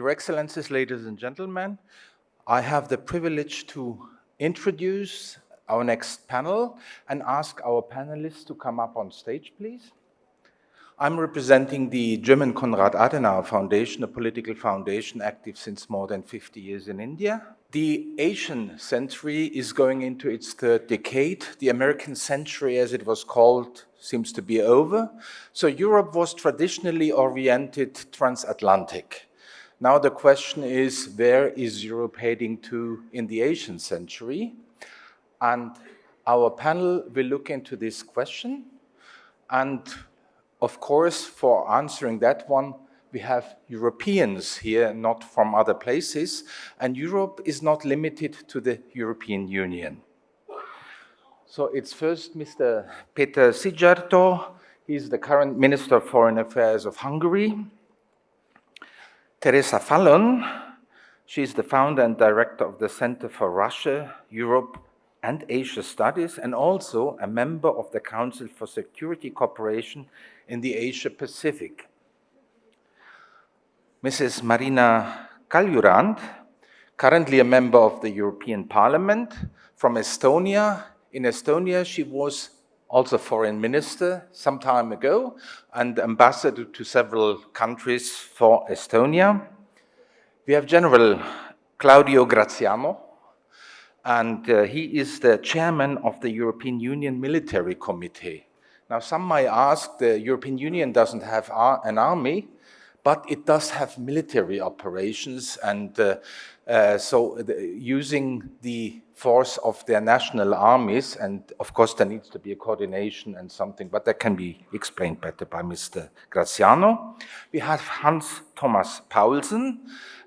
Your Excellencies, ladies and gentlemen, I have the privilege to introduce our next panel and ask our panelists to come up on stage, please. I'm representing the German Konrad Adenauer Foundation, a political foundation active since more than 50 years in India. The Asian century is going into its third decade. The American century, as it was called, seems to be over. So Europe was traditionally oriented transatlantic. Now the question is, where is Europe heading to in the Asian century? And our panel will look into this question. And of course, for answering that one, we have Europeans here, not from other places. And Europe is not limited to the European Union. So it's first Mr. Peter Szijjártó. He's the current Minister of Foreign Affairs of Hungary. Teresa Fallon, she's the founder and director of the Center for Russia, Europe, and Asia Studies, and also a member of the Council for Security Cooperation in the Asia-Pacific. Mrs. Marina Kaljurand, currently a member of the European Parliament from Estonia. In Estonia, she was also foreign minister some time ago and ambassador to several countries for Estonia. We have General Claudio Graziano, and he is the chairman of the European Union Military Committee. Now, some might ask, the European Union doesn't have an army, but it does have military operations, and using the force of their national armies, and of course there needs to be a coordination and something, but that can be explained better by Mr. Graziano. We have Hans Thomas Paulsen,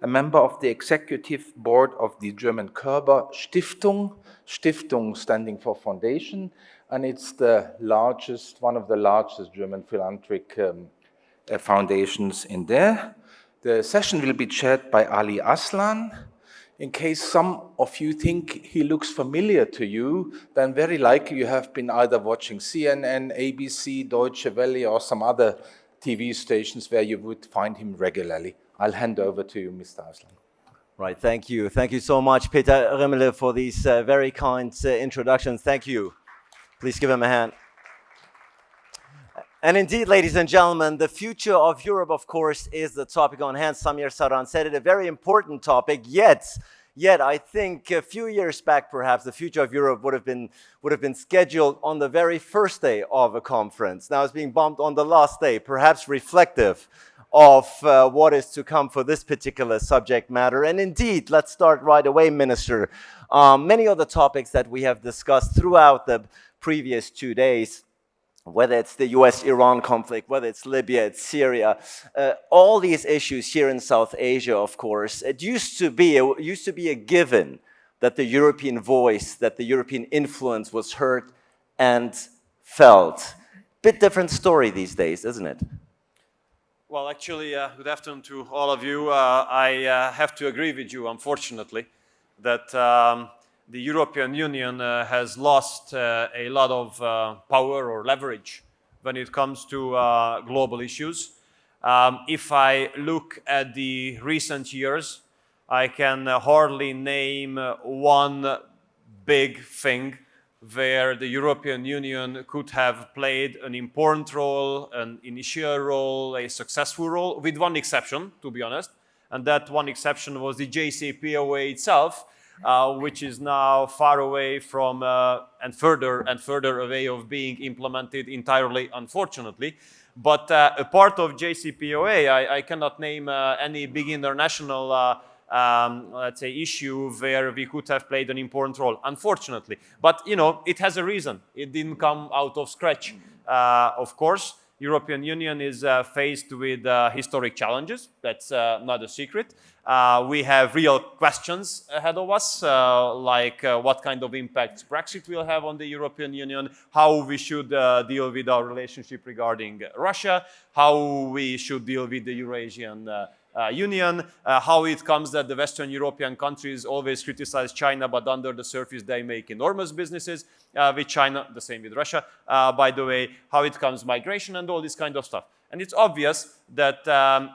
a member of the executive board of the German Körber Stiftung, Stiftung standing for foundation, and it's the largest, one of the largest German philanthropic foundations in there. The session will be chaired by Ali Aslan. In case some of you think he looks familiar to you, then very likely you have been either watching CNN, ABC, Deutsche Welle, or some other TV stations where you would find him regularly. I'll hand over to you, Mr. Aslan. Right, thank you. Thank you so much, Peter Rimmele, for these very kind introductions. Thank you. Please give him a hand. And indeed, ladies and gentlemen, the future of Europe, of course, is the topic on hand. Samir Saran said it, a very important topic, yet I think a few years back, perhaps, the future of Europe would have been scheduled on the very first day of a conference. Now it's being bumped on the last day, perhaps reflective of what is to come for this particular subject matter. And indeed, let's start right away, Minister. Many of the topics that we have discussed throughout the previous 2 days, whether it's the US-Iran conflict, whether it's Libya, it's Syria, all these issues here in South Asia, of course, it used to be a given that the European voice, that the European influence was heard and felt. Bit different story these days, isn't it? Well, actually, good afternoon to all of you. I have to agree with you, unfortunately, that the European Union has lost a lot of power or leverage when it comes to global issues. If I look at the recent years, I can hardly name one big thing where the European Union could have played an important role, an initial role, a successful role, with one exception, to be honest. And that one exception was the JCPOA itself, which is now far away from and further away of being implemented entirely, unfortunately. But a part of JCPOA, I cannot name any big international, let's say, issue where we could have played an important role, unfortunately. But, you know, it has a reason. It didn't come out of scratch. Of course, European Union is faced with historic challenges. That's not a secret. We have real questions ahead of us, like what kind of impact Brexit will have on the European Union, how we should deal with our relationship regarding Russia, how we should deal with the Eurasian Union, how it comes that the Western European countries always criticize China, but under the surface they make enormous businesses with China, the same with Russia, by the way, how it comes migration and all this kind of stuff. And it's obvious that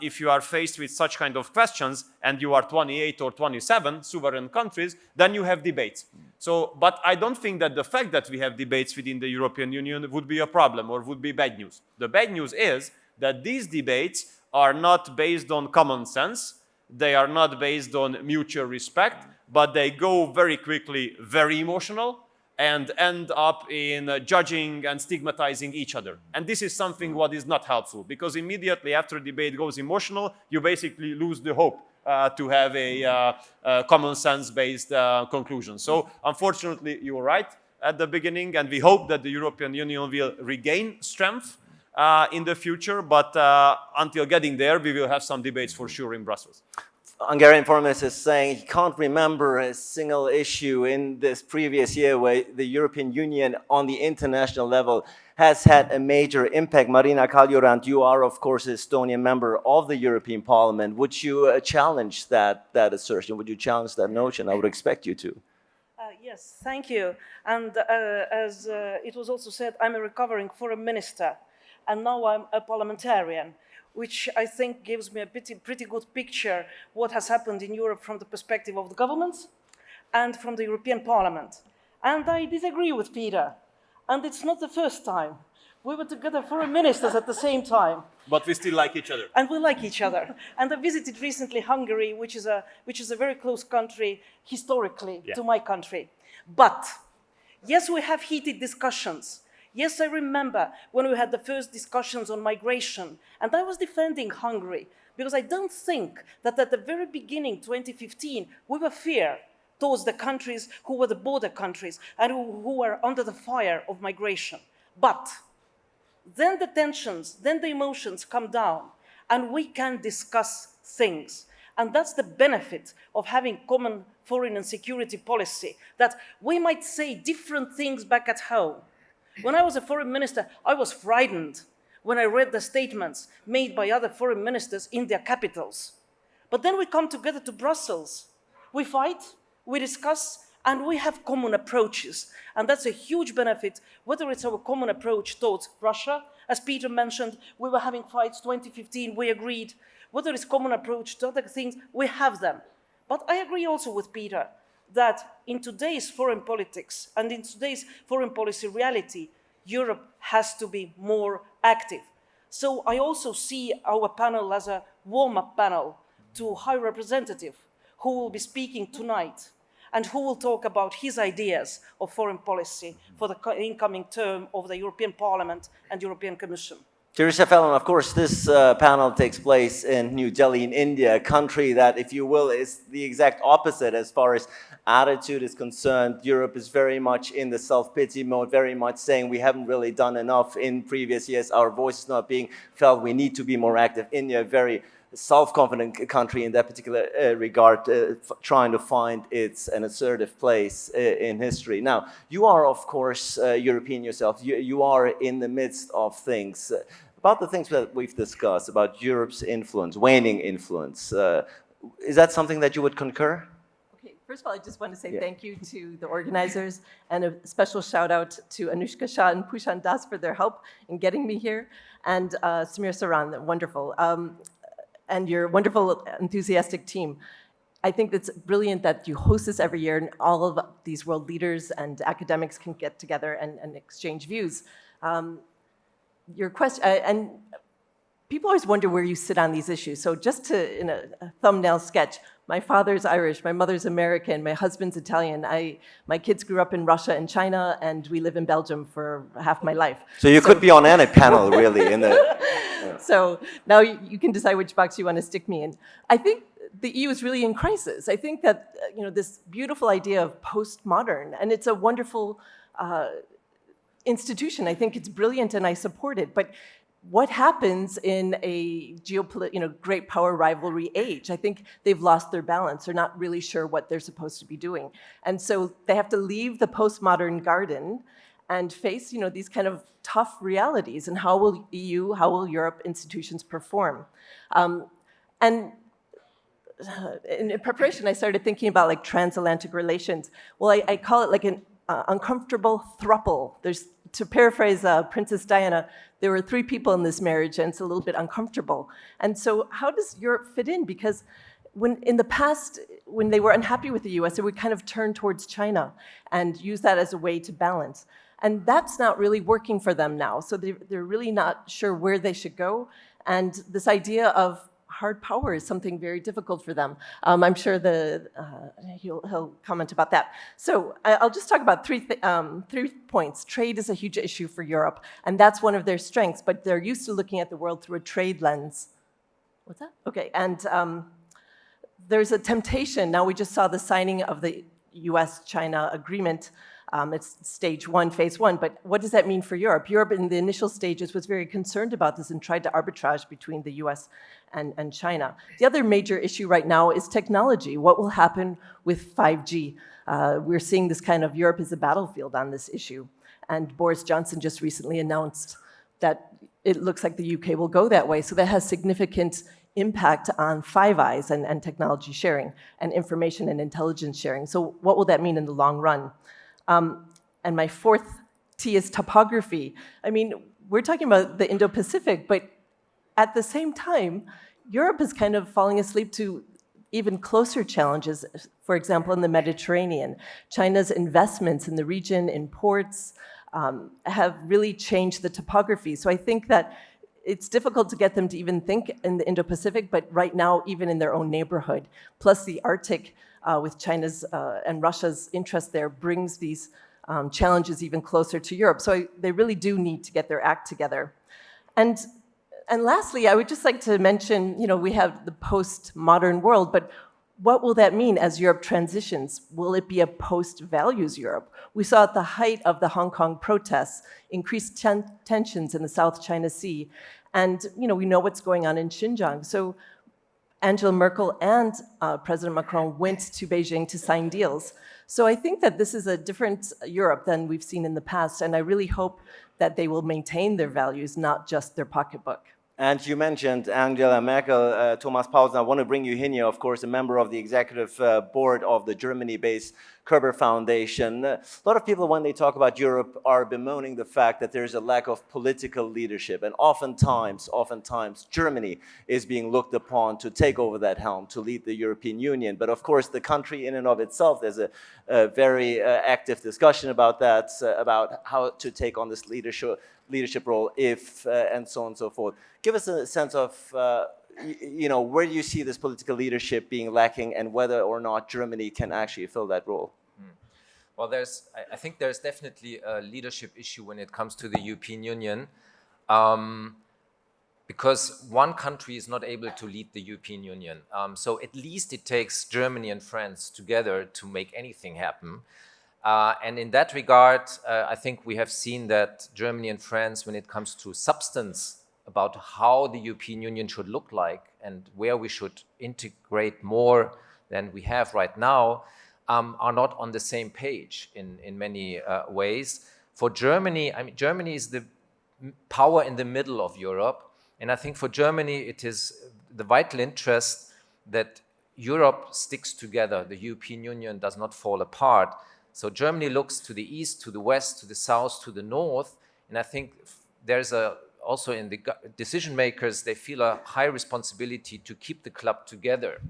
if you are faced with such kind of questions and you are 28 or 27 sovereign countries, then you have debates. So, but I don't think that the fact that we have debates within the European Union would be a problem or would be bad news. The bad news is that these debates are not based on common sense, they are not based on mutual respect, but they go very quickly very emotional and end up in judging and stigmatizing each other. And this is something what is not helpful, because immediately after a debate goes emotional, you basically lose the hope to have a common sense-based conclusion. So unfortunately, you were right at the beginning, and we hope that the European Union will regain strength in the future, but until getting there, we will have some debates for sure in Brussels. Hungarian Foreign Minister is saying he can't remember a single issue in this previous year where the European Union on the international level has had a major impact. Marina Kaljurand, you are, of course, an Estonian member of the European Parliament. Would you challenge that assertion? Would you challenge that notion? I would expect you to. Yes, thank you. And as it was also said, I'm a recovering foreign minister, and now I'm a parliamentarian, which I think gives me a pretty good picture what has happened in Europe from the perspective of the governments and from the European Parliament. And I disagree with Peter. And it's not the first time. We were together foreign ministers at the same time. But we still like each other. And we like each other. And I visited recently Hungary, which is a very close country historically to my country. But yes, we have heated discussions. Yes, I remember when we had the first discussions on migration, and I was defending Hungary, because I don't think that at the very beginning, 2015, we were fair towards the countries who were the border countries and who were under the fire of migration. But then the tensions, then the emotions come down, and we can discuss things. And that's the benefit of having common foreign and security policy, that we might say different things back at home. When I was a foreign minister, I was frightened when I read the statements made by other foreign ministers in their capitals. But then we come together to Brussels. We fight, we discuss, and we have common approaches. And that's a huge benefit, whether it's our common approach towards Russia. As Peter mentioned, we were having fights 2015, we agreed. Whether it's common approach to other things, we have them. But I agree also with Peter that in today's foreign politics and in today's foreign policy reality, Europe has to be more active. So I also see our panel as a warm-up panel to High Representative, who will be speaking tonight and who will talk about his ideas of foreign policy for the incoming term of the European Parliament and European Commission. Teresa Fallon, of course, this panel takes place in New Delhi in India, a country that, if you will, is the exact opposite as far as attitude is concerned. Europe is very much in the self-pity mode, very much saying we haven't really done enough in previous years, our voice is not being felt, we need to be more active. India, a very self-confident country in that particular regard, trying to find an assertive place in history. Now, you are, of course, European yourself. You are in the midst of things. About the things that we've discussed, about Europe's influence, waning influence, is that something that you would concur? Okay, first of all, I just want to say thank you to the organizers and a special shout out to Anushka Shah and Pushan Das for their help in getting me here, and Samir Saran, wonderful. And your wonderful, enthusiastic team. I think it's brilliant that you host this every year and all of these world leaders and academics can get together and exchange views. Your question, and people always wonder where you sit on these issues. So just in a thumbnail sketch, my father's Irish, my mother's American, my husband's Italian. My kids grew up in Russia and China, and we live in Belgium for half my life. So you could be on any panel, really. So now you can decide which box you want to stick me in. I think the EU is really in crisis. I think that this beautiful idea of postmodern, and it's a wonderful institution. I think it's brilliant, and I support it. But what happens in a great power rivalry age? I think they've lost their balance. They're not really sure what they're supposed to be doing. And so they have to leave the postmodern garden and face these kind of tough realities. And how will EU, how will Europe institutions perform? And in preparation, I started thinking about like transatlantic relations. Well, I call it like an uncomfortable throuple. To paraphrase Princess Diana, there were 3 people in this marriage, and it's a little bit uncomfortable. And so, how does Europe fit in? Because in the past, when they were unhappy with the US, they would kind of turn towards China and use that as a way to balance. And that's not really working for them now. So they're really not sure where they should go. And this idea of hard power is something very difficult for them. I'm sure he'll comment about that. So I'll just talk about 3 points. Trade is a huge issue for Europe, and that's one of their strengths, but they're used to looking at the world through a trade lens. What's that? Okay, and there's a temptation. Now we just saw the signing of the US-China agreement. It's stage 1, phase 1, but what does that mean for Europe? Europe in the initial stages was very concerned about this and tried to arbitrage between the US and China. The other major issue right now is technology. What will happen with 5G? We're seeing this kind of Europe is a battlefield on this issue. And Boris Johnson just recently announced that it looks like the UK will go that way. So that has significant impact on Five Eyes and technology sharing and information and intelligence sharing. So what will that mean in the long run? And my 4th T is topography. I mean, we're talking about the Indo-Pacific, but at the same time, Europe is kind of falling asleep to even closer challenges, for example, in the Mediterranean. China's investments in the region, in ports, have really changed the topography. So I think that it's difficult to get them to even think in the Indo-Pacific, but right now, even in their own neighborhood. Plus the Arctic, with China's and Russia's interest there, brings these challenges even closer to Europe. So they really do need to get their act together. And lastly, I would just like to mention, we have the post-modern world, but what will that mean as Europe transitions? Will it be a post-values Europe? We saw at the height of the Hong Kong protests, increased tensions in the South China Sea. And, we know what's going on in Xinjiang. So Angela Merkel and President Macron went to Beijing to sign deals. So I think that this is a different Europe than we've seen in the past, and I really hope that they will maintain their values, not just their pocketbook. And you mentioned Angela Merkel, Thomas Paulsen. I want to bring you in here, of course, a member of the executive board of the Germany-based Kerber Foundation. A lot of people, when they talk about Europe, are bemoaning the fact that there's a lack of political leadership. And oftentimes, Germany is being looked upon to take over that helm, to lead the European Union. But of course, the country in and of itself, there's a very active discussion about that, about how to take on this leadership role if, and so on and so forth. Give us a sense of, where do you see this political leadership being lacking and whether or not Germany can actually fill that role? Well, I think there's definitely a leadership issue when it comes to the European Union, because one country is not able to lead the European Union. So at least it takes Germany and France together to make anything happen. And in that regard, I think we have seen that Germany and France, when it comes to substance about how the European Union should look like and where we should integrate more than we have right now, are not on the same page in many ways. For Germany, Germany is the power in the middle of Europe. And I think for Germany, it is the vital interest that Europe sticks together. The European Union does not fall apart. So Germany looks to the east, to the west, to the south, to the north. And I think there's also in the decision makers, they feel a high responsibility to keep the club together.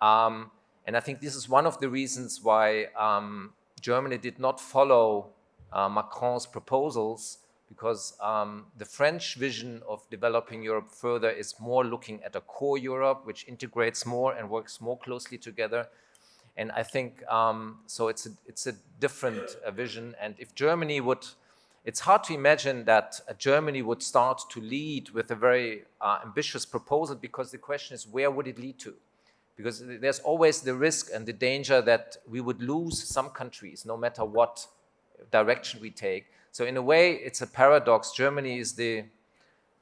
And I think this is one of the reasons why Germany did not follow Macron's proposals, because the French vision of developing Europe further is more looking at a core Europe, which integrates more and works more closely together. And I think, so it's a different vision. And if Germany would, it's hard to imagine that Germany would start to lead with a very ambitious proposal, because the question is, where would it lead to? Because there's always the risk and the danger that we would lose some countries, no matter what direction we take. So in a way, it's a paradox. Germany is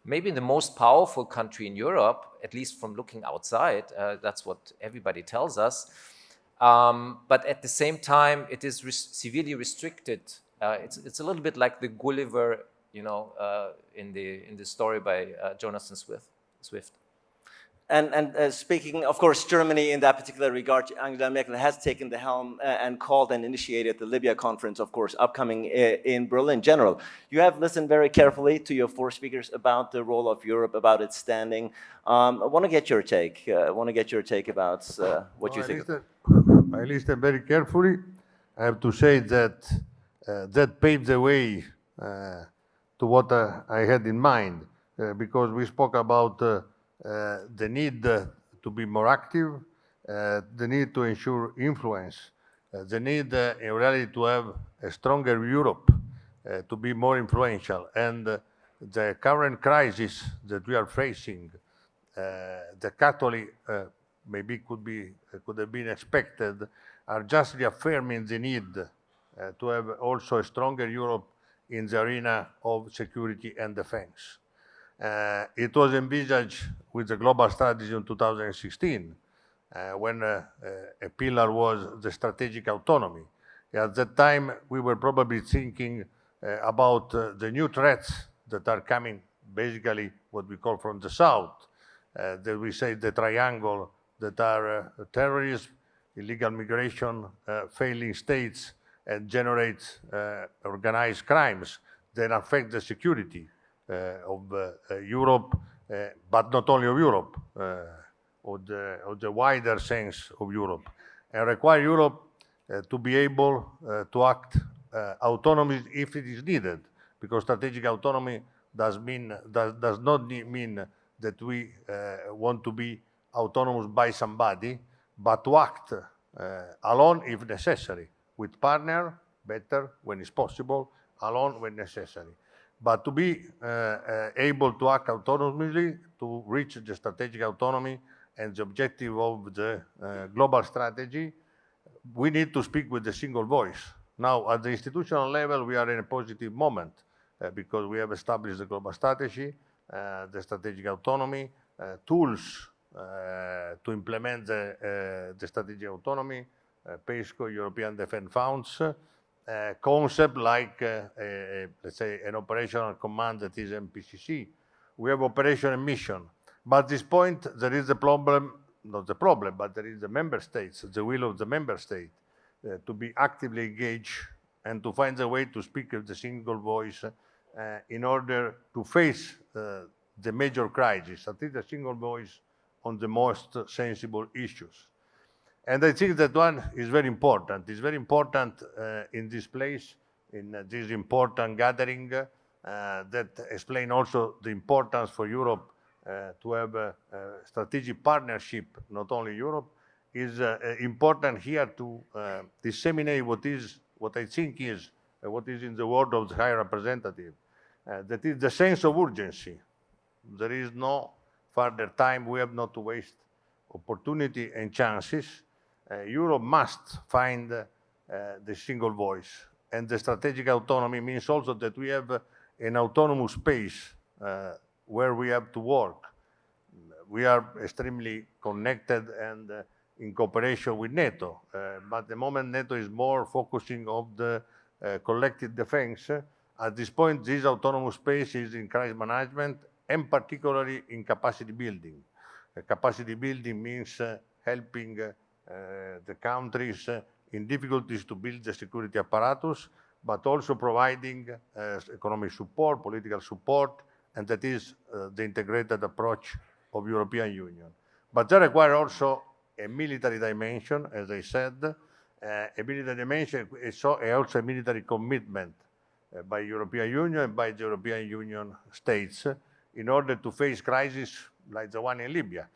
maybe the most powerful country in Europe, at least from looking outside. That's what everybody tells us. But at the same time, it is severely restricted. It's a little bit like the Gulliver, in the story by Jonathan Swift. And speaking, of course, Germany in that particular regard, Angela Merkel has taken the helm and called and initiated the Libya conference, of course, upcoming in Berlin. General, you have listened very carefully to your four speakers about the role of Europe, about its standing. I want to get your take. I want to get your take about what you think. I listened very carefully. I have to say that that paved the way to what I had in mind, because we spoke about the need to be more active, the need to ensure influence, the need in reality to have a stronger Europe, to be more influential. And the current crisis that we are facing, the Catholic maybe could have been expected, are just reaffirming the need to have also a stronger Europe in the arena of security and defense. It was envisaged with the global strategy in 2016, when a pillar was the strategic autonomy. At that time, we were probably thinking about the new threats that are coming, basically what we call from the south, that we say the triangle, that are terrorism, illegal migration, failing states, and generate organized crimes that affect the security of Europe, but not only of Europe, of the wider sense of Europe, and require Europe to be able to act autonomously if it is needed, because strategic autonomy does not mean that we want to be autonomous by somebody, but to act alone if necessary, with partner, better when it's possible, alone when necessary. But to be able to act autonomously, to reach the strategic autonomy and the objective of the global strategy, we need to speak with a single voice. Now, at the institutional level, we are in a positive moment because we have established the global strategy, the strategic autonomy, tools to implement the strategic autonomy, PESCO, European Defence Funds, concept like, let's say, an operational command that is MPCC. We have operation and mission. But at this point, there is a problem, not the problem, but there is the member states, the will of the member state to be actively engaged and to find a way to speak with the single voice in order to face the major crisis, at least a single voice on the most sensible issues. And I think that one is very important. It's very important in this place, in this important gathering, that explain also the importance for Europe to have a strategic partnership, not only Europe, is important here to disseminate what I think is, what is in the word of the High Representative, that is the sense of urgency. There is no further time. We have not to waste opportunity and chances. Europe must find the single voice. And the strategic autonomy means also that we have an autonomous space where we have to work. We are extremely connected and in cooperation with NATO. But at the moment, NATO is more focusing on the collective defense. At this point, this autonomous space is in crisis management and particularly in capacity building. Capacity building means helping the countries in difficulties to build the security apparatus, but also providing economic support, political support, and that is the integrated approach of European Union. But they require also a military dimension, as I said, a military dimension, also a military commitment by European Union and by the European Union states in order to face crises like the one in Libya.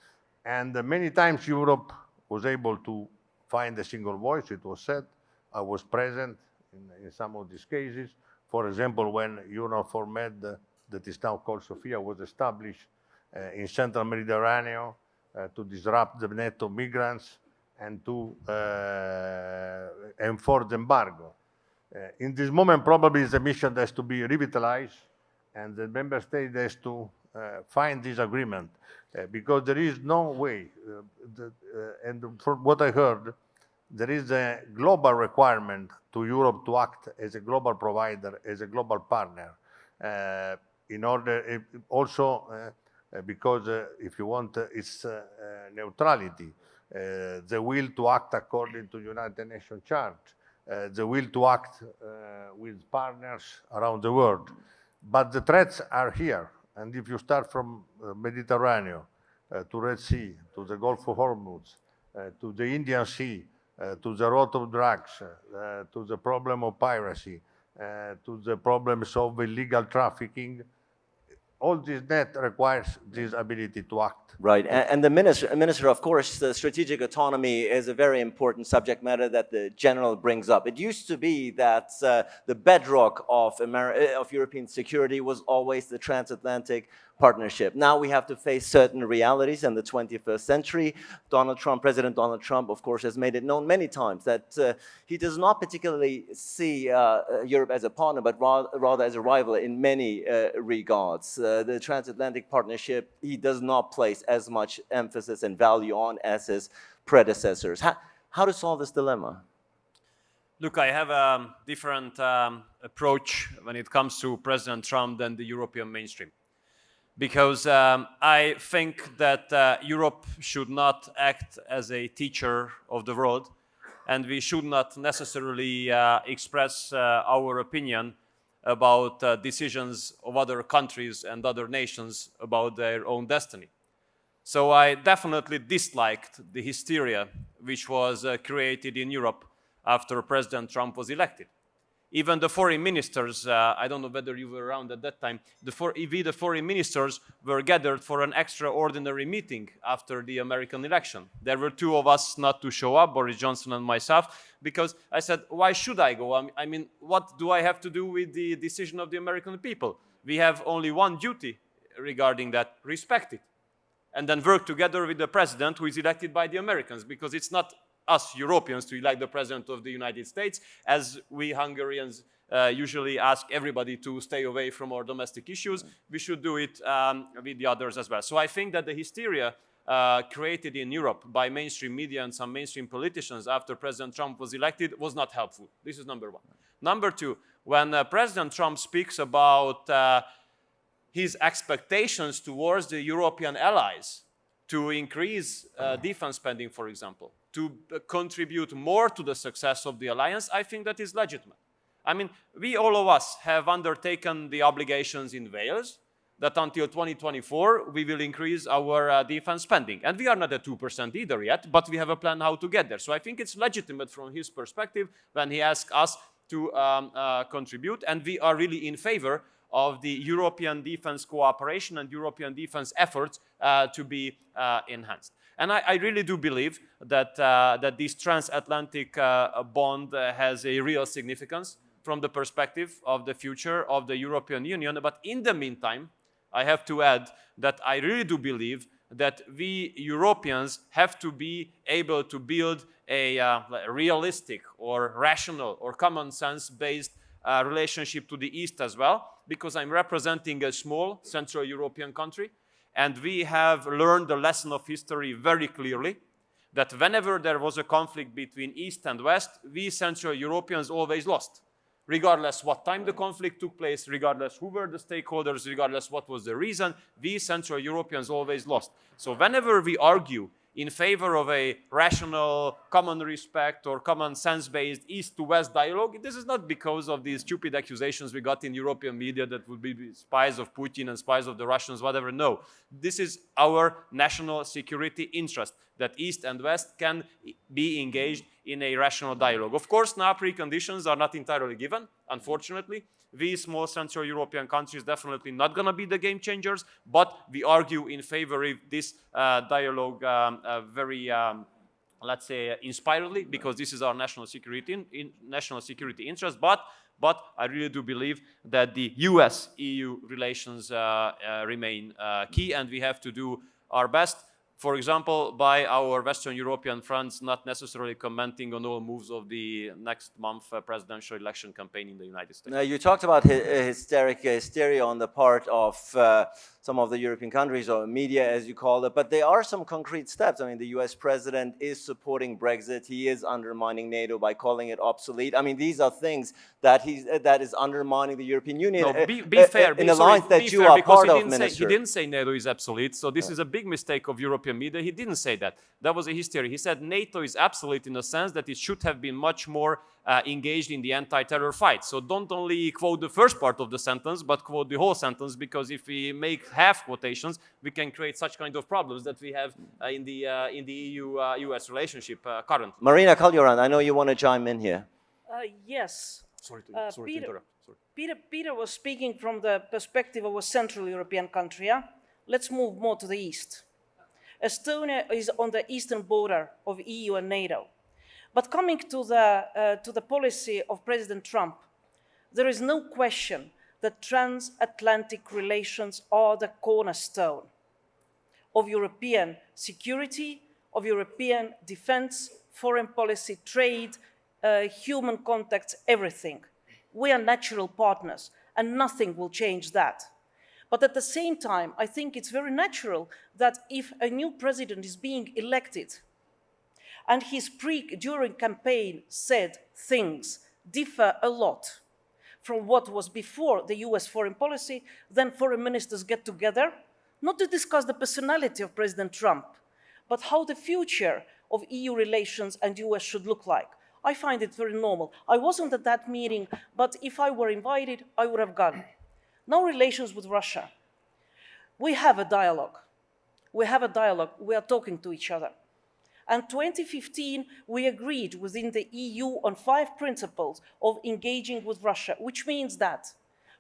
And many times Europe was able to find a single voice, it was said. I was present in some of these cases. For example, when EUNAVFOR Med, that is now called Sophia, was established in Central Mediterranean to disrupt the net of migrants and to enforce the embargo. In this moment, probably the mission has to be revitalized, and the member state has to find this agreement because there is no way, and from what I heard, there is a global requirement to Europe to act as a global provider, as a global partner, in order also because if you want its neutrality, the will to act according to United Nations Charter, the will to act with partners around the world. But the threats are here. And if you start from Mediterranean to Red Sea, to the Gulf of Hormuz, to the Indian Sea, to the road of drugs, to the problem of piracy, to the problems of illegal trafficking, all this net requires this ability to act. Right, and the minister, of course, the strategic autonomy is a very important subject matter that the general brings up. It used to be that the bedrock of European security was always the transatlantic partnership. Now we have to face certain realities in the 21st century. President Donald Trump, of course, has made it known many times that he does not particularly see Europe as a partner, but rather as a rival in many regards. The transatlantic partnership, he does not place as much emphasis and value on as his predecessors. How to solve this dilemma? Look, I have a different approach when it comes to President Trump than the European mainstream. Because I think that Europe should not act as a teacher of the world, and we should not necessarily express our opinion about decisions of other countries and other nations about their own destiny. So I definitely disliked the hysteria which was created in Europe after President Trump was elected. Even the foreign ministers, I don't know whether you were around at that time, the foreign ministers were gathered for an extraordinary meeting after the American election. There were two of us not to show up, Boris Johnson and myself, because I said, why should I go? I mean, what do I have to do with the decision of the American people? We have only one duty regarding that, respect it. And then work together with the president who is elected by the Americans, because it's not us Europeans to elect the President of the United States, as we Hungarians usually ask everybody to stay away from our domestic issues. We should do it with the others as well. So I think that the hysteria created in Europe by mainstream media and some mainstream politicians after President Trump was elected was not helpful. This is number one. Number two, when President Trump speaks about his expectations towards the European allies to increase defense spending, for example, to contribute more to the success of the alliance, I think that is legitimate. I mean, all of us have undertaken the obligations in Wales that until 2024 we will increase our defense spending. And we are not at 2% either yet, but we have a plan how to get there. So I think it's legitimate from his perspective when he asks us to contribute, and we are really in favor of the European defense cooperation and European defense efforts to be enhanced. And I really do believe that, that this transatlantic bond has a real significance from the perspective of the future of the European Union. But in the meantime, I have to add that I really do believe that we Europeans have to be able to build a realistic or rational or common sense-based relationship to the East as well, because I'm representing a small Central European country. And we have learned the lesson of history very clearly, that whenever there was a conflict between East and West, we Central Europeans always lost. Regardless what time the conflict took place, regardless who were the stakeholders, regardless what was the reason, we Central Europeans always lost. So whenever we argue in favor of a rational, common respect or common sense-based East to West dialogue, this is not because of these stupid accusations we got in European media that would be spies of Putin and spies of the Russians, whatever. No, this is our national security interest, that East and West can be engaged in a rational dialogue. Of course, now preconditions are not entirely given, unfortunately. We small Central European countries definitely not going to be the game changers, but we argue in favor of this dialogue very, let's say, inspiredly, because this is our national security interest. But I really do believe that the US-EU relations remain key, and we have to do our best For example, by our Western European friends not necessarily commenting on all moves of the next month presidential election campaign in the United States. Now, you talked about hysteria on the part of some of the European countries, or media as you call it, but there are some concrete steps. I mean, the US president is supporting Brexit. He is undermining NATO by calling it obsolete. I mean, these are things that is undermining the European Union. No, be fair. In alliance that you are part of, Minister. He didn't say NATO is obsolete, so this is a big mistake of European media. He didn't say that. That was a hysteria. He said NATO is obsolete in the sense that it should have been much more engaged in the anti-terror fight. So don't only quote the first part of the sentence, but quote the whole sentence, because if we make half quotations, we can create such kind of problems that we have in the EU-US relationship currently. Marina Kalyoran, I know you want to chime in here. Yes. Sorry to interrupt. Sorry. Peter was speaking from the perspective of a Central European country. Yeah? Let's move more to the east. Estonia is on the eastern border of EU and NATO. But coming to the policy of President Trump, there is no question that transatlantic relations are the cornerstone of European security, of European defense, foreign policy, trade, human contacts, everything. We are natural partners, and nothing will change that. But at the same time, I think it's very natural that if a new president is being elected, and his during campaign said things differ a lot from what was before the US foreign policy, then foreign ministers get together, not to discuss the personality of President Trump, but how the future of EU relations and US should look like. I find it very normal. I wasn't at that meeting, but if I were invited, I would have gone. Now relations with Russia. We have a dialogue. We have a dialogue. We are talking to each other. And 2015, we agreed within the EU on 5 principles of engaging with Russia, which means that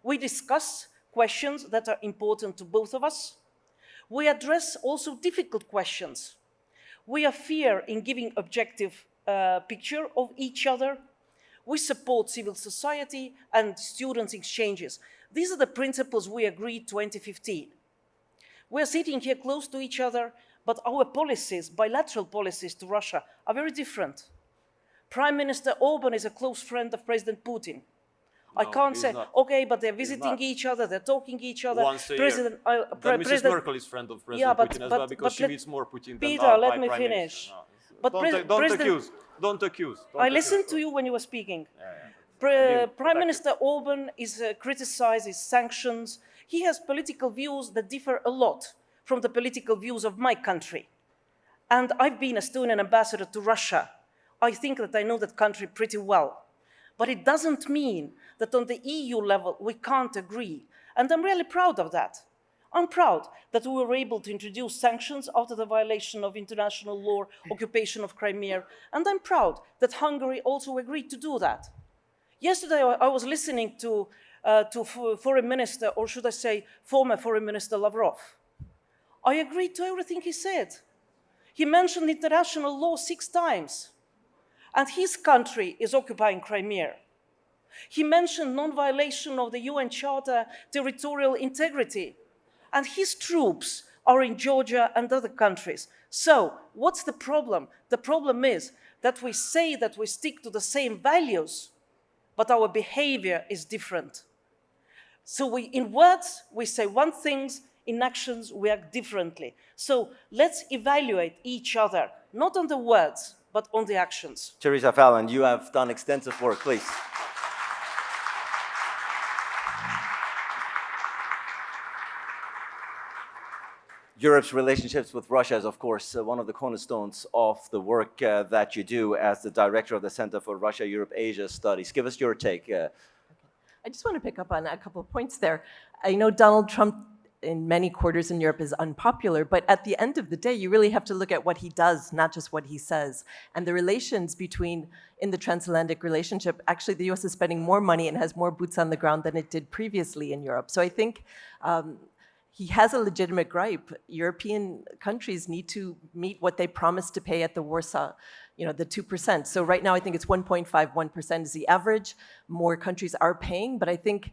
we discuss questions that are important to both of us. We address also difficult questions. We are fair in giving objective picture of each other. We support civil society and students' exchanges. These are the principles we agreed 2015. We're sitting here close to each other, but our policies, bilateral policies to Russia, are very different. Prime Minister Orban is a close friend of President Putin. No, I can't say, not. Okay, but they're visiting each other, they're talking each other. Once a year. Mrs. Merkel is friend of President Putin as well, because she meets more Putin than Peter, let me finish. No. But don't accuse. I listened to you when you were speaking. Prime Minister Orban criticizes sanctions. He has political views that differ a lot from the political views of my country. And I've been a Estonian ambassador to Russia. I think that I know that country pretty well. But it doesn't mean that on the EU level we can't agree. And I'm really proud of that. I'm proud that we were able to introduce sanctions after the violation of international law, occupation of Crimea. And I'm proud that Hungary also agreed to do that. Yesterday I was listening to Foreign Minister, or should I say former Foreign Minister Lavrov. I agreed to everything he said. He mentioned international law 6 times. And his country is occupying Crimea. He mentioned non-violation of the UN Charter, territorial integrity. And his troops are in Georgia and other countries. So, what's the problem? The problem is that we say that we stick to the same values, but our behavior is different. So in words, we say one thing, in actions, we act differently. So let's evaluate each other, not on the words, but on the actions. Teresa Fallon, you have done extensive work, please. Europe's relationships with Russia is, of course, one of the cornerstones of the work that you do as the director of the Center for Russia-Europe-Asia Studies. Give us your take. I just want to pick up on a couple of points there. I know Donald Trump in many quarters in Europe is unpopular, but at the end of the day, you really have to look at what he does, not just what he says. And the relations in the transatlantic relationship, actually the US is spending more money and has more boots on the ground than it did previously in Europe. So I think he has a legitimate gripe. European countries need to meet what they promised to pay at the Warsaw, the 2%. So right now I think it's 1.51% is the average. More countries are paying, but I think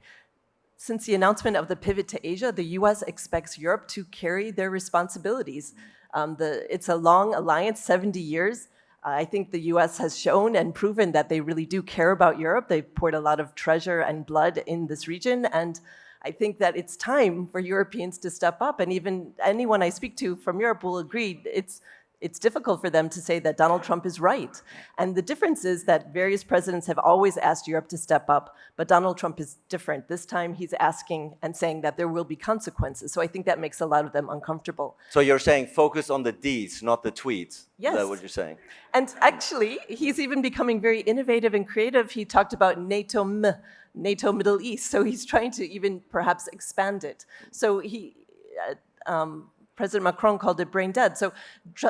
since the announcement of the pivot to Asia, the US expects Europe to carry their responsibilities. It's a long alliance, 70 years. I think the US has shown and proven that they really do care about Europe. They've poured a lot of treasure and blood in this region. And I think that it's time for Europeans to step up. And even anyone I speak to from Europe will agree it's difficult for them to say that Donald Trump is right. And the difference is that various presidents have always asked Europe to step up, but Donald Trump is different. This time he's asking and saying that there will be consequences. So I think that makes a lot of them uncomfortable. So you're saying focus on the deeds, not the tweets? Yes. Is that what you're saying? And actually, he's even becoming very innovative and creative. He talked about NATO Middle East. So he's trying to even perhaps expand it. So President Macron called it brain dead. So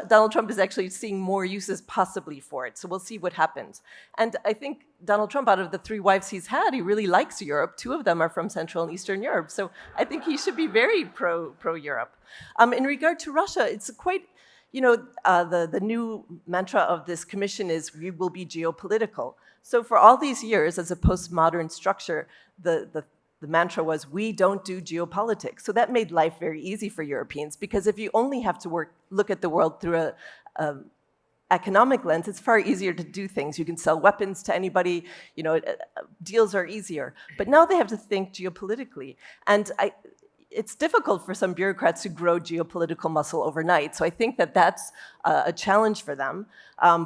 Donald Trump is actually seeing more uses possibly for it. So we'll see what happens. And I think Donald Trump, out of the 3 wives he's had, he really likes Europe. 2 of them are from Central and Eastern Europe. So I think he should be very pro-Europe. In regard to Russia, it's quite, the new mantra of this commission is we will be geopolitical. So for all these years, as a postmodern structure, the mantra was, we don't do geopolitics. So that made life very easy for Europeans, because if you only have to look at the world through an economic lens, it's far easier to do things. You can sell weapons to anybody, deals are easier. But now they have to think geopolitically. And it's difficult for some bureaucrats to grow geopolitical muscle overnight. So I think that that's a challenge for them.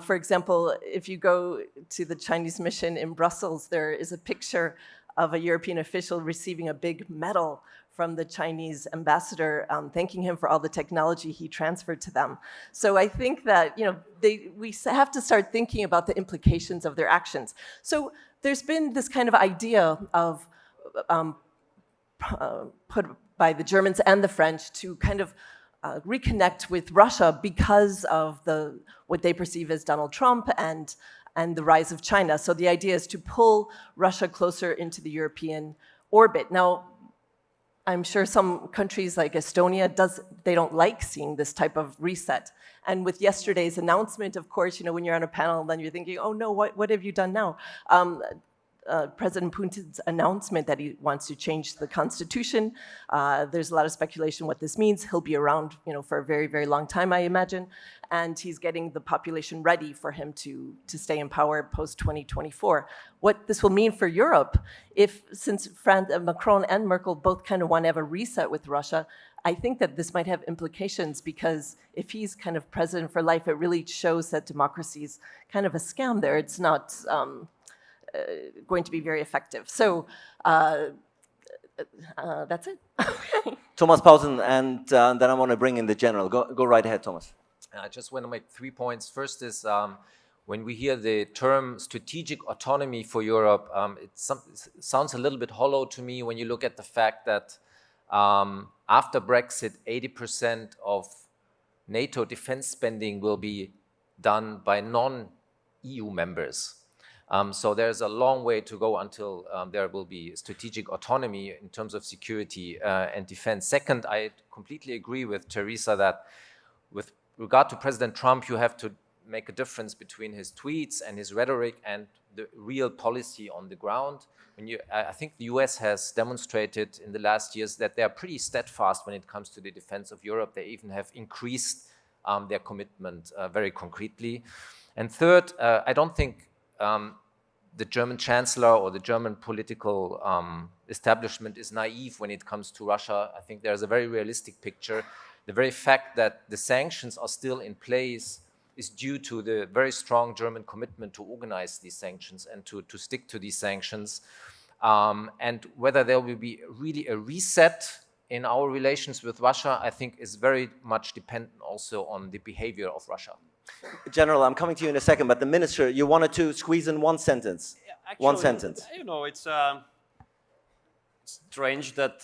For example, if you go to the Chinese mission in Brussels, there is a picture of a European official receiving a big medal from the Chinese ambassador, thanking him for all the technology he transferred to them. So I think that we have to start thinking about the implications of their actions. So there's been this kind of idea of put by the Germans and the French to kind of reconnect with Russia because of what they perceive as Donald Trump and the rise of China. So the idea is to pull Russia closer into the European orbit. Now, I'm sure some countries like Estonia, they don't like seeing this type of reset. And with yesterday's announcement, of course, when you're on a panel, then you're thinking, oh no, what have you done now? President Putin's announcement that he wants to change the constitution. There's a lot of speculation what this means. He'll be around, for a very, very long time, I imagine. And he's getting the population ready for him to stay in power post-2024. What this will mean for Europe, since Macron and Merkel both kind of want to have a reset with Russia, I think that this might have implications, because if he's kind of president for life, it really shows that democracy is kind of a scam there. It's not going to be very effective. So that's it. Thomas Pausen, and then I want to bring in the general. Go right ahead, Thomas. I just want to make 3 points. First is when we hear the term strategic autonomy for Europe, it sounds a little bit hollow to me when you look at the fact that after Brexit, 80% of NATO defense spending will be done by non-EU members. So there's a long way to go until there will be strategic autonomy in terms of security and defense. Second, I completely agree with Teresa that with regard to President Trump, you have to make a difference between his tweets and his rhetoric and the real policy on the ground. I think the US has demonstrated in the last years that they are pretty steadfast when it comes to the defense of Europe. They even have increased their commitment very concretely. And third, I don't think the German chancellor or the German political establishment is naive when it comes to Russia. I think there's a very realistic picture. The very fact that the sanctions are still in place is due to the very strong German commitment to organize these sanctions and to stick to these sanctions. And whether there will be really a reset in our relations with Russia, I think is very much dependent also on the behavior of Russia. General, I'm coming to you in a second, but the minister, you wanted to squeeze in one sentence. Yeah, actually, one sentence. It's strange that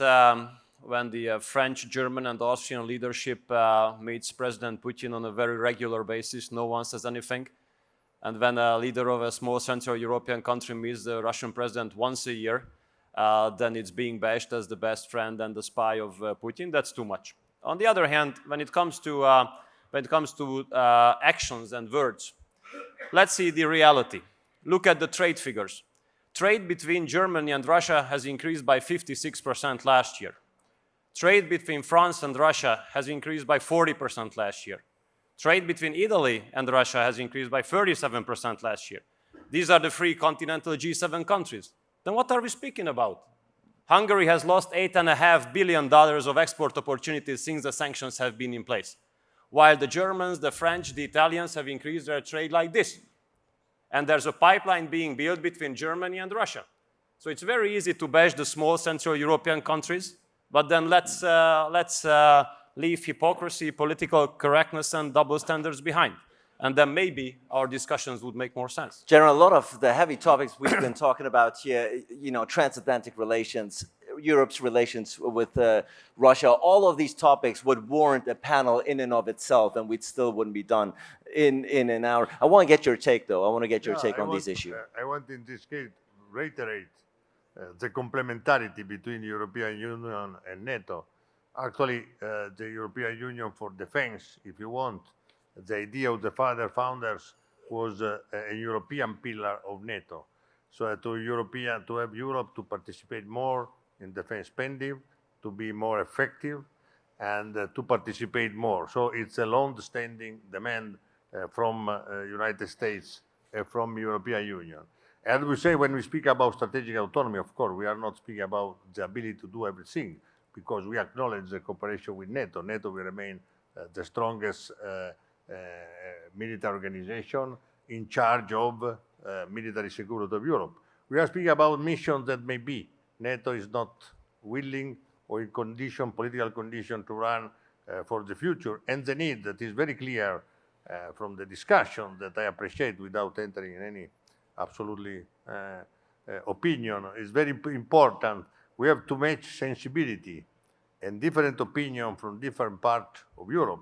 when the French, German, and Austrian leadership meets President Putin on a very regular basis, no one says anything. And when a leader of a small Central European country meets the Russian president once a year, then it's being bashed as the best friend and the spy of Putin. That's too much. On the other hand, when it comes to actions and words, let's see the reality. Look at the trade figures. Trade between Germany and Russia has increased by 56% last year. Trade between France and Russia has increased by 40% last year. Trade between Italy and Russia has increased by 37% last year. These are the three continental G7 countries. Then what are we speaking about? Hungary has lost $8.5 billion of export opportunities since the sanctions have been in place, while the Germans, the French, the Italians have increased their trade like this. And there's a pipeline being built between Germany and Russia. So it's very easy to bash the small Central European countries, but then let's leave hypocrisy, political correctness, and double standards behind. And then maybe our discussions would make more sense. General, a lot of the heavy topics we've been talking about here, you know, transatlantic relations, Europe's relations with Russia, all of these topics would warrant a panel in and of itself, and we still wouldn't be done in an hour. I want to get your take, though. I want to get your take on these issues. I want, in this case, reiterate the complementarity between the European Union and NATO. Actually, the European Union for defense, if you want, the idea of the founders was a European pillar of NATO. So to have Europe to participate more in defense spending, to be more effective, and to participate more. So it's a long-standing demand from United States, from European Union. And we say when we speak about strategic autonomy, of course, we are not speaking about the ability to do everything, because we acknowledge the cooperation with NATO. NATO will remain the strongest military organization in charge of military security of Europe. We are speaking about missions that may be. NATO is not willing or in condition, political condition, to run for the future. And the need that is very clear from the discussion that I appreciate without entering in any absolutely opinion is very important. We have to match sensibility and different opinion from different parts of Europe,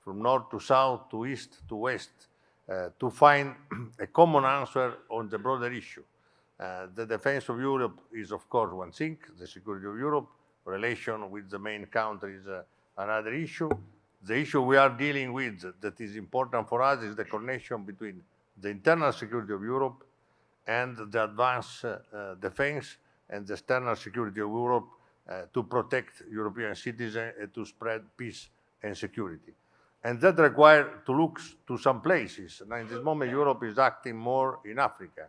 from north to south, to east to west, to find a common answer on the broader issue. The defense of Europe is, of course, one thing. The security of Europe, relation with the main countries, another issue. The issue we are dealing with that is important for us is the connection between the internal security of Europe and the advanced defense and the external security of Europe to protect European citizens and to spread peace and security. And that requires to look to some places. Now, in this moment, Europe is acting more in Africa.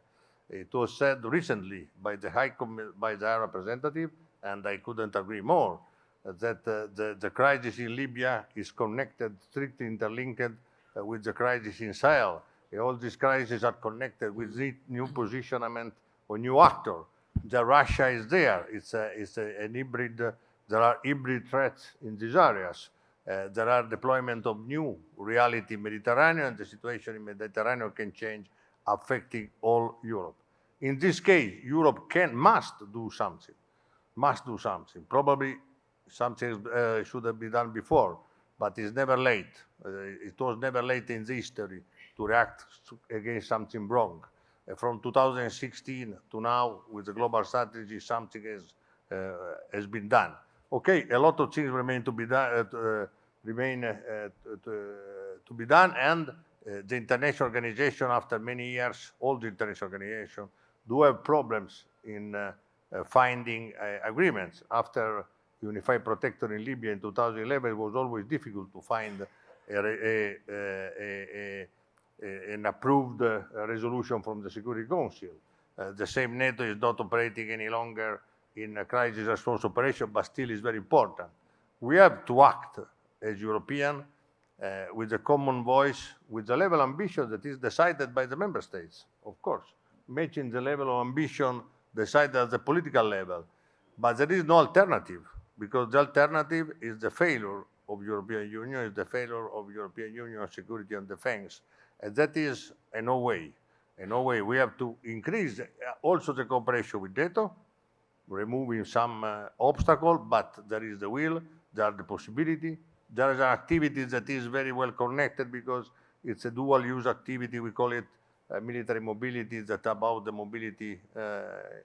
It was said recently by the High Representative, and I couldn't agree more, that the crisis in Libya is connected, strictly interlinked with the crisis in Sahel. All these crises are connected with the new positioning or new actor. The Russia is there. It's an hybrid. There are hybrid threats in these areas. There are deployment of new reality in Mediterranean, and the situation in Mediterranean can change, affecting all Europe. In this case, Europe must do something. Probably something should have been done before, but it's never late. It was never late in the history to react against something wrong. From 2016 to now, with the global strategy, something has been done. Okay, a lot of things remain to be done, and the international organization, after many years, all the international organizations do have problems in finding agreements. After Unified Protector in Libya in 2011, it was always difficult to find an approved resolution from the Security Council. The same NATO is not operating any longer in a crisis response operation, but still is very important. We have to act as European with a common voice, with the level of ambition that is decided by the member states, of course, matching the level of ambition decided at the political level. But there is no alternative, because the alternative is the failure of European Union, is the failure of European Union security and defense. And that is a no way. A no way. We have to increase also the cooperation with NATO, removing some obstacle, but there is the will, there are the possibility. There is an activity that is very well connected because it's a dual-use activity. We call it military mobility, that's about the mobility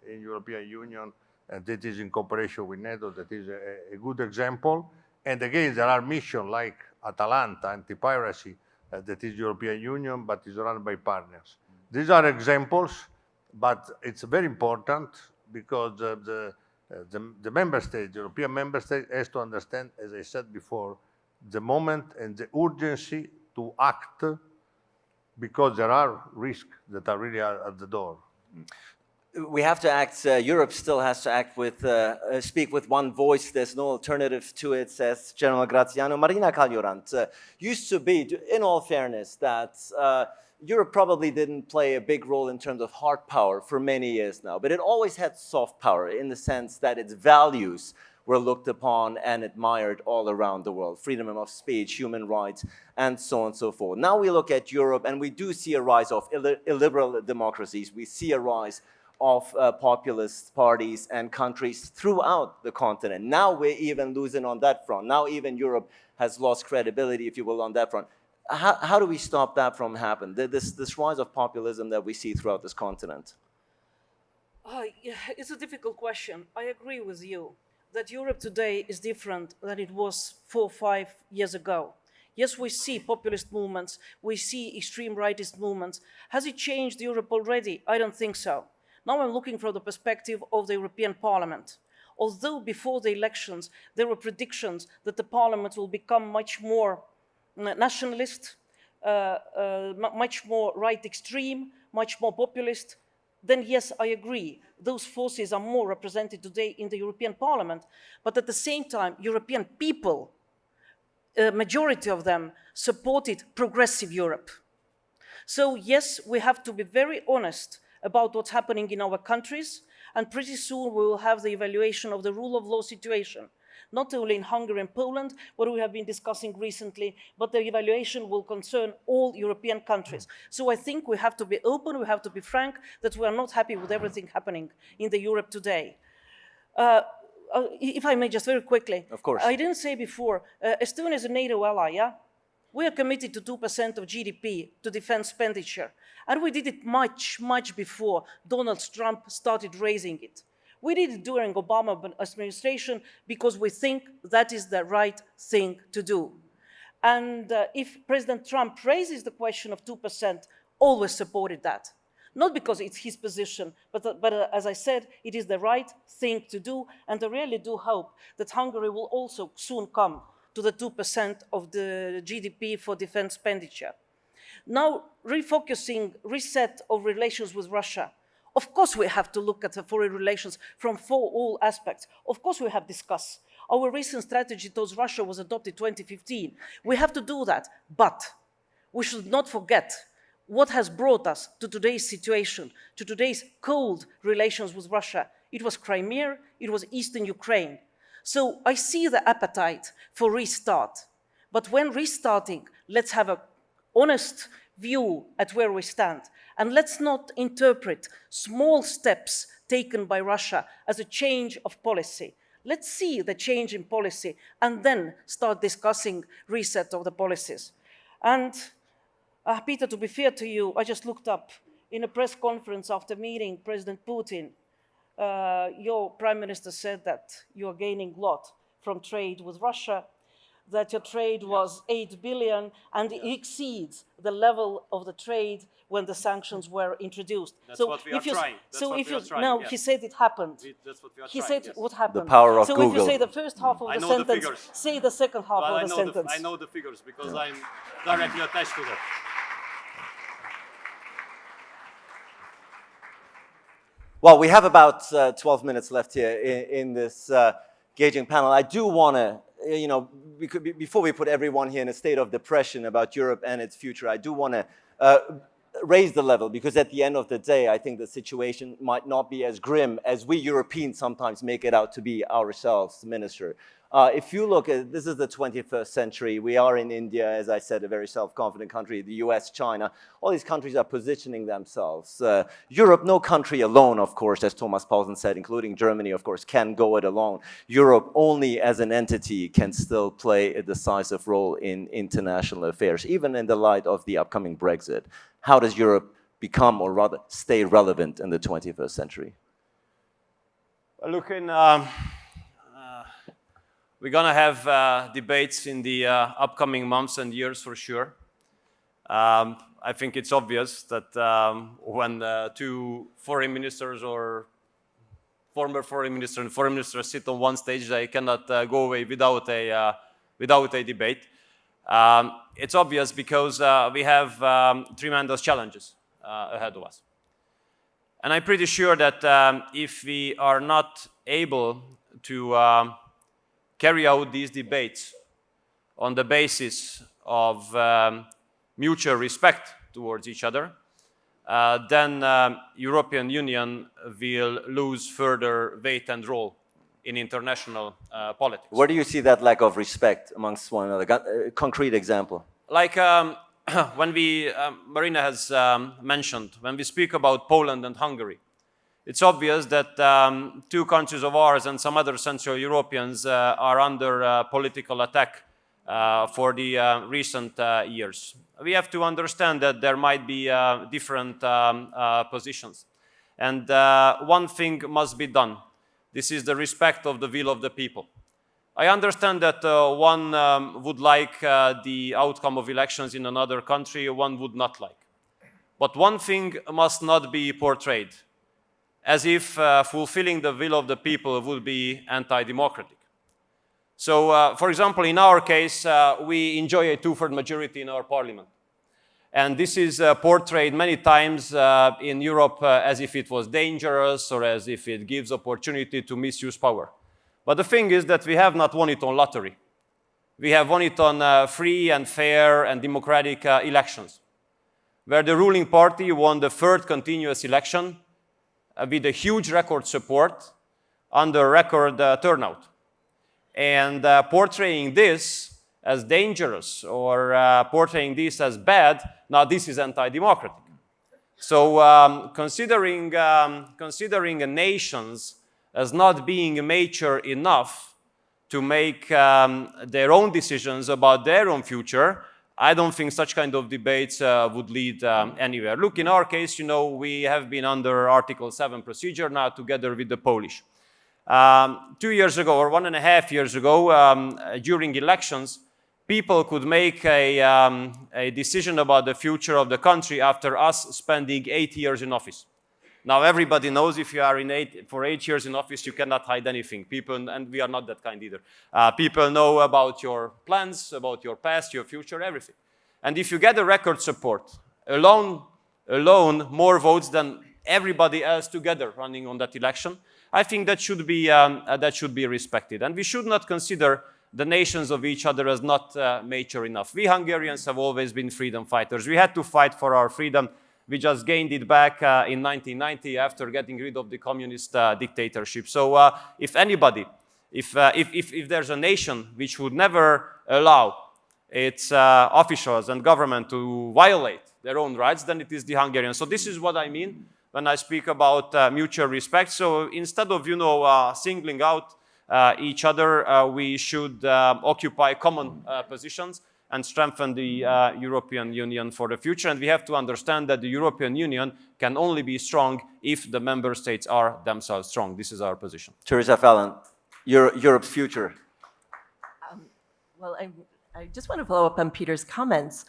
in European Union, and that is in cooperation with NATO. That is a good example. And again, there are missions like Atalanta, anti-piracy, that is European Union, but is run by partners. These are examples, but it's very important because the member state, the European member state, has to understand, as I said before, the moment and the urgency to act, because there are risks that are really at the door. We have to act. Europe still has to act with, speak with one voice. There's no alternative to it, says General Graziano. Marina Cagliorant, used to be, in all fairness, that Europe probably didn't play a big role in terms of hard power for many years now, but it always had soft power in the sense that its values were looked upon and admired all around the world. Freedom of speech, human rights, and so on and so forth. Now we look at Europe and we do see a rise of illiberal democracies. We see a rise of populist parties and countries throughout the continent. Now we're even losing on that front. Now even Europe has lost credibility, if you will, on that front. How do we stop that from happening, this rise of populism that we see throughout this continent? Yeah, it's a difficult question. I agree with you that Europe today is different than it was 4 or 5 years ago. Yes, we see populist movements, we see extreme rightist movements. Has it changed Europe already? I don't think so. Now I'm looking from the perspective of the European Parliament. Although before the elections there were predictions that the Parliament will become much more nationalist, much more right extreme, much more populist, then yes, I agree. Those forces are more represented today in the European Parliament. But at the same time, European people, a majority of them, supported progressive Europe. So yes, we have to be very honest about what's happening in our countries, and pretty soon we will have the evaluation of the rule of law situation, not only in Hungary and Poland, what we have been discussing recently, but the evaluation will concern all European countries. So I think we have to be open, we have to be frank, that we are not happy with everything happening in the Europe today. If I may just very quickly. Of course. I didn't say before, Estonia is a NATO ally, yeah? We are committed to 2% of GDP to defense expenditure. And we did it much, much before Donald Trump started raising it. We did it during Obama administration because we think that is the right thing to do. And if President Trump raises the question of 2%, always supported that. Not because it's his position, but as I said, it is the right thing to do. And I really do hope that Hungary will also soon come to the 2% of the GDP for defense expenditure. Now, refocusing, reset of relations with Russia. Of course, we have to look at the foreign relations from all aspects. Of course, we have discussed. Our recent strategy towards Russia was adopted in 2015. We have to do that, but we should not forget what has brought us to today's situation, to today's cold relations with Russia. It was Crimea, it was Eastern Ukraine. So I see the appetite for restart. But when restarting, let's have an honest view at where we stand. And let's not interpret small steps taken by Russia as a change of policy. Let's see the change in policy and then start discussing reset of the policies. And Peter, to be fair to you, I just looked up in a press conference after meeting President Putin. Your prime minister said that you are gaining a lot from trade with Russia, that your trade was 8 billion and it exceeds the level of the trade when the sanctions were introduced. That's what we are trying. No, he said it happened. That's what we are he trying, said yes. what happened. The power of so Google. If you say the first half of the sentence, say the second half of the sentence. I know the figures because I'm directly attached to that. Well, we have about 12 minutes left here in this gauging panel. I do want to, before we put everyone here in a state of depression about Europe and its future, I do want to raise the level, because at the end of the day, I think the situation might not be as grim as we Europeans sometimes make it out to be ourselves, Minister. If you look at, this is the 21st century, we are in India, as I said, a very self-confident country, the US, China, all these countries are positioning themselves. Europe, no country alone, of course, as Thomas Paulsen said, including Germany, of course, can go it alone. Europe, only as an entity, can still play a decisive role in international affairs, even in the light of the upcoming Brexit. How does Europe become, or rather stay relevant in the 21st century? Look, we're going to have debates in the upcoming months and years for sure. I think it's obvious that when two foreign ministers or former foreign minister and foreign minister sit on one stage. They cannot go away without a debate. It's obvious because we have tremendous challenges ahead of us. And I'm pretty sure that if we are not able to carry out these debates on the basis of mutual respect towards each other, then European Union will lose further weight and role in international politics. Where do you see that lack of respect amongst one another? Concrete example. Like when we, Marina has mentioned, when we speak about Poland and Hungary, it's obvious that two countries of ours and some other Central Europeans are under political attack for the recent years. We have to understand that there might be different positions. And one thing must be done. This is the respect of the will of the people. I understand that one would like the outcome of elections in another country, one would not like. But one thing must not be portrayed as if fulfilling the will of the people would be anti-democratic. So, for example, in our case, we enjoy a two-thirds majority in our parliament. And this is portrayed many times in Europe as if it was dangerous or as if it gives opportunity to misuse power. But the thing is that we have not won it on lottery. We have won it on free and fair and democratic elections, where the ruling party won the third continuous election with a huge record support under record turnout. And portraying this as dangerous or portraying this as bad, now this is anti-democratic. So considering nations as not being mature enough to make their own decisions about their own future, I don't think such kind of debates would lead anywhere. Look, in our case, you know, we have been under Article 7 procedure now together with the Polish. 2 years ago or 1.5 years ago, during elections, people could make a decision about the future of the country after us spending 8 years in office. Now everybody knows if you are for 8 years in office, you cannot hide anything. People, and we are not that kind either. People know about your plans, about your past, your future, everything. And if you get a record support, alone more votes than everybody else together running on that election, I think that should be respected. And we should not consider the nations of each other as not mature enough. We Hungarians have always been freedom fighters. We had to fight for our freedom. We just gained it back in 1990 after getting rid of the communist dictatorship. So if anybody, if there's a nation which would never allow its officials and government to violate their own rights, then it is the Hungarians. So this is what I mean when I speak about mutual respect. So instead of, singling out each other, we should occupy common positions and strengthen the European Union for the future. And we have to understand that the European Union can only be strong if the member states are themselves strong. This is our position. Teresa Fallon, Europe's future. Well, I just want to follow up on Peter's comments.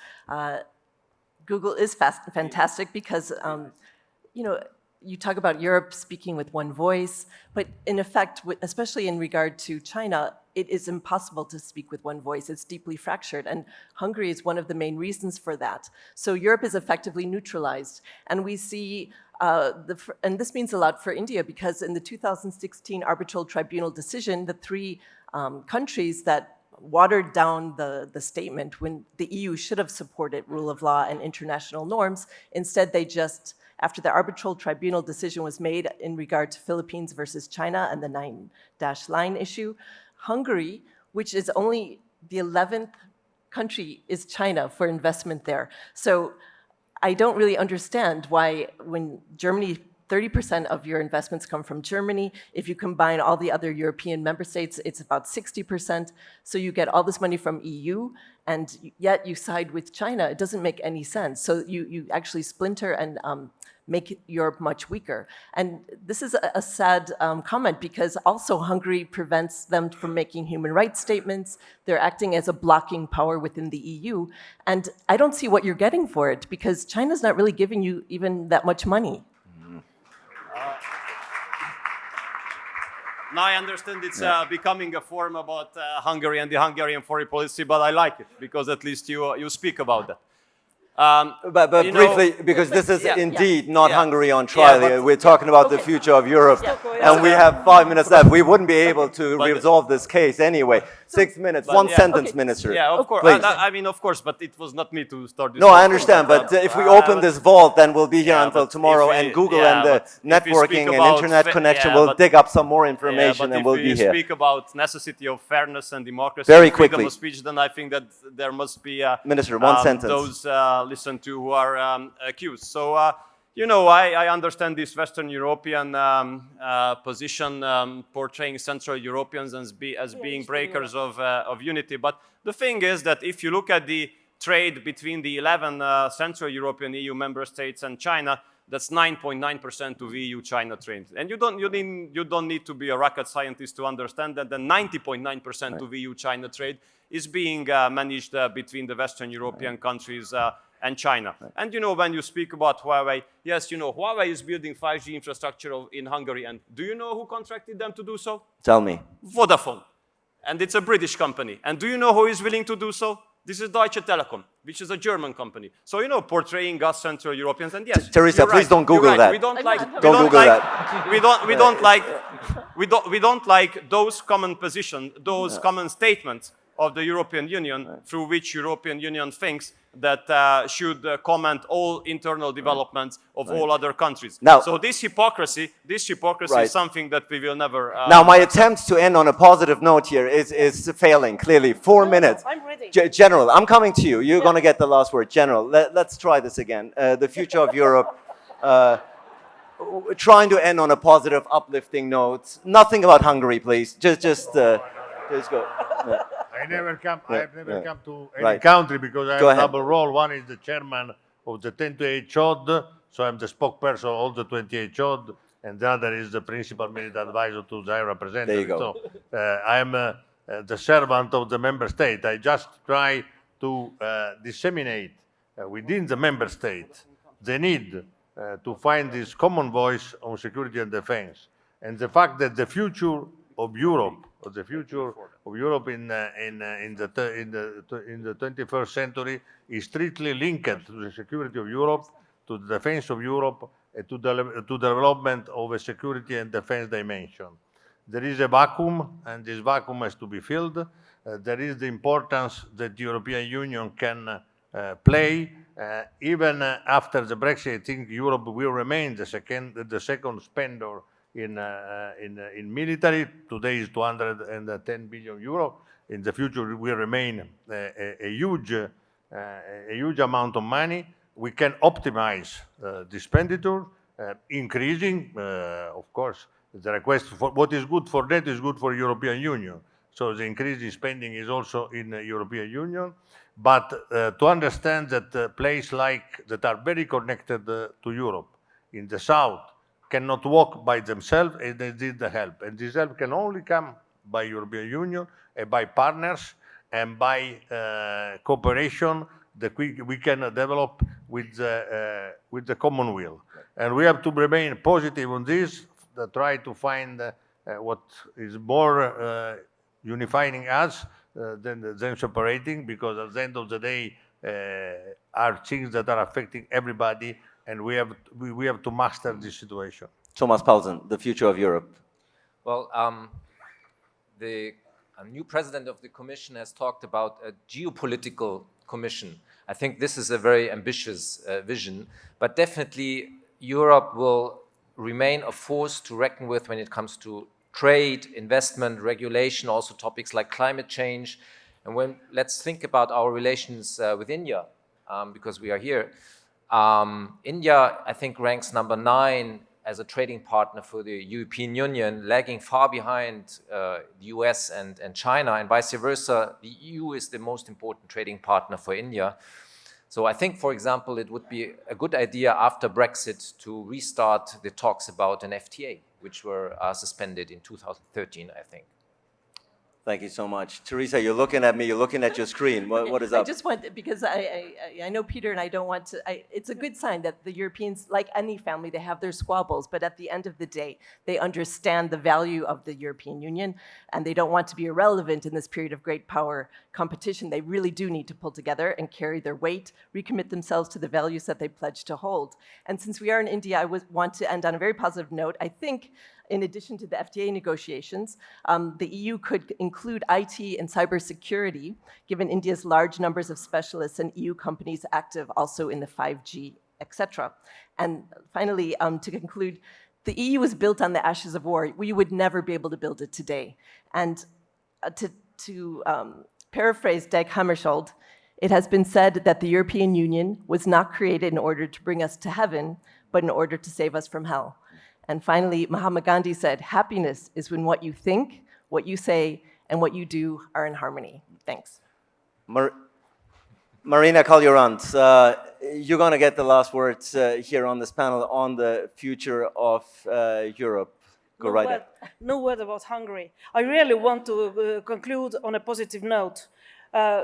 Google is fantastic because, you talk about Europe speaking with one voice, but in effect, especially in regard to China, it is impossible to speak with one voice. It's deeply fractured, and Hungary is one of the main reasons for that. So Europe is effectively neutralized, and we see, and this means a lot for India, because in the 2016 arbitral tribunal decision, the three countries that watered down the statement when the EU should have supported rule of law and international norms, instead they just, after the arbitral tribunal decision was made in regard to Philippines versus China and the 9-line issue, Hungary, which is only the 11th country, is China for investment there. So I don't really understand why when Germany, 30% of your investments come from Germany. If you combine all the other European member states, it's about 60%. So you get all this money from EU, and yet you side with China. It doesn't make any sense. So you actually splinter and make Europe much weaker. And this is a sad comment, because also Hungary prevents them from making human rights statements. They're acting as a blocking power within the EU. And I don't see what you're getting for it, because China's not really giving you even that much money. Now I understand it's becoming a forum about Hungary and the Hungarian foreign policy, but I like it because at least you speak about that. But briefly, because this is indeed not Hungary on trial here. We're talking about the future of Europe, and we have 5 minutes left. We wouldn't be able to resolve this case anyway. 6 minutes, one sentence, Minister. Yeah, of course. Please. I mean, of course, but it was not me to start this. No, I understand, but if we open this vault, then we'll be here until tomorrow, and Google and the networking and internet connection will dig up some more information, and we'll be here. If we speak about necessity of fairness and democracy, very and freedom quickly of speech, then I think that there must be Minister, one sentence. Those listened to who are accused. So, you know, I understand this Western European position portraying Central Europeans as being breakers of unity. But the thing is that if you look at the trade between the 11 Central European EU member states and China, that's 9.9% of EU-China trade. And you don't need to be a rocket scientist to understand that the 90.9% of EU-China trade is being managed between the Western European countries and China. And you know, when you speak about Huawei, yes, you know, Huawei is building 5G infrastructure in Hungary. And do you know who contracted them to do so? Tell me. Vodafone. And it's a British company. And do you know who is willing to do so? This is Deutsche Telekom, which is a German company. So, you know, portraying us Central Europeans, and yes, Teresa, please don't Google that. We don't like. Don't Google that. We don't like those common positions, those common statements of the European Union, through which European Union thinks that should comment all internal developments of all other countries. Now, so this hypocrisy is something that we will never. Now, my attempt to end on a positive note here is failing, clearly. 4 minutes. I'm ready. General, I'm coming to you. You're going to get the last word. General, let's try this again. The future of Europe, trying to end on a positive, uplifting note. Nothing about Hungary, please. Just go. I have never come to any country because I have a double role. One is the chairman of the 28 CHOD, so I'm the spokesperson of all the 28 CHOD, and the other is the principal military advisor to the High Representative. There you go. So I am the servant of the member state. I just try to disseminate within the member state the need to find this common voice on security and defense, and the fact that the future of Europe, or the future of Europe in the 21st century is strictly linked to the security of Europe, to the defense of Europe, and to the development of a security and defense dimension. There is a vacuum, and this vacuum has to be filled. There is the importance that the European Union can play. Even after the Brexit, I think Europe will remain the second spender in military. Today is 210 billion euro. In the future, it will remain a huge amount of money. We can optimize the expenditure, increasing, of course, the request for what is good for that is good for European Union. So the increase in spending is also in the European Union. But to understand that places that are very connected to Europe in the south cannot walk by themselves, and they need the help. And this help can only come by European Union and by partners and by cooperation that we can develop with the common will. And we have to remain positive on this, try to find what is more unifying us than separating, because at the end of the day are things that are affecting everybody, and we have to master this situation. Thomas Paulsen, the future of Europe. Well, the new president of the Commission has talked about a geopolitical commission. I think this is a very ambitious vision, but definitely Europe will remain a force to reckon with when it comes to trade, investment, regulation, also topics like climate change. And let's think about our relations with India, because we are here. India, I think, ranks number 9 as a trading partner for the European Union, lagging far behind the US and China, and vice versa. The EU is the most important trading partner for India. So I think, for example, it would be a good idea after Brexit to restart the talks about an FTA, which were suspended in 2013, I think. Thank you so much. Teresa, you're looking at me, you're looking at your screen. What is up? I just want, because I know Peter and I don't want to, it's a good sign that the Europeans, like any family, they have their squabbles, but at the end of the day, they understand the value of the European Union, and they don't want to be irrelevant in this period of great power competition. They really do need to pull together and carry their weight, recommit themselves to the values that they pledge to hold. And since we are in India, I want to end on a very positive note. I think, in addition to the FTA negotiations, the EU could include IT and cybersecurity, given India's large numbers of specialists and EU companies active also in the 5G, etc. And finally, to conclude, the EU was built on the ashes of war. We would never be able to build it today. And to paraphrase Dag Hammarskjöld, it has been said that the European Union was not created in order to bring us to heaven, but in order to save us from hell. And finally, Mahatma Gandhi said, happiness is when what you think, what you say, and what you do are in harmony. Thanks. Marina Kaljurand, you're going to get the last words here on this panel on the future of Europe. Go right ahead. No word about Hungary. I really want to conclude on a positive note.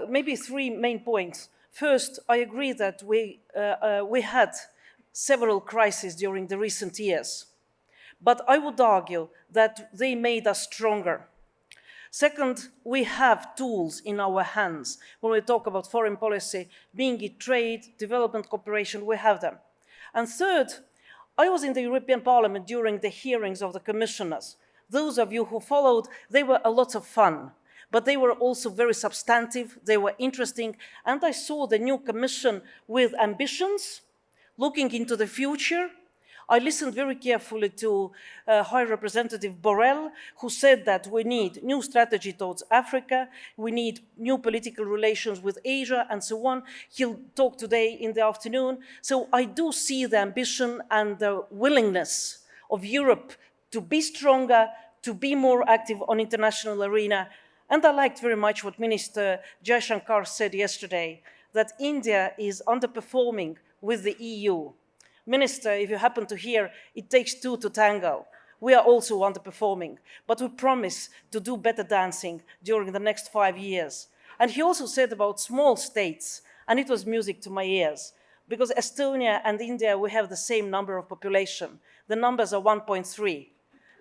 Maybe 3 main points. First, I agree that we had several crises during the recent years. But I would argue that they made us stronger. Second, we have tools in our hands. When we talk about foreign policy, being it trade, development cooperation, we have them. And third, I was in the European Parliament during the hearings of the commissioners. Those of you who followed, they were a lot of fun, but they were also very substantive, they were interesting, and I saw the new commission with ambitions, looking into the future. I listened very carefully to High Representative Borrell, who said that we need new strategy towards Africa, we need new political relations with Asia, and so on. He'll talk today in the afternoon. So I do see the ambition and the willingness of Europe to be stronger, to be more active on international arena. And I liked very much what Minister Jaishankar said yesterday, that India is underperforming with the EU. Minister, if you happen to hear, it takes 2 to tango. We are also underperforming, but we promise to do better dancing during the next 5 years. And he also said about small states, and it was music to my ears, because Estonia and India, we have the same number of population. The numbers are 1.3,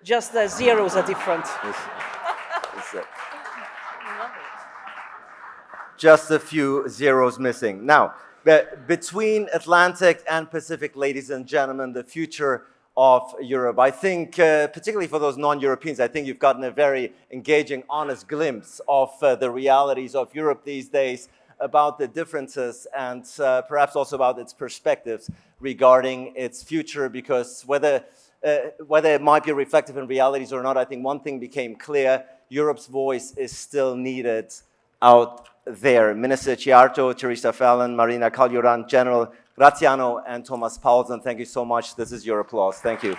just the zeros are different. Just a few zeros missing. Now, between Atlantic and Pacific, ladies and gentlemen, the future of Europe. I think, particularly for those non-Europeans, I think you've gotten a very engaging, honest glimpse of the realities of Europe these days, about the differences and perhaps also about its perspectives regarding its future, because whether it might be reflective in realities or not, I think one thing became clear: Europe's voice is still needed out there. Minister Ciarto, Teresa Fallon, Marina Kaljurand, General Graziano, and Thomas Paulsen, thank you so much. This is your applause. Thank you.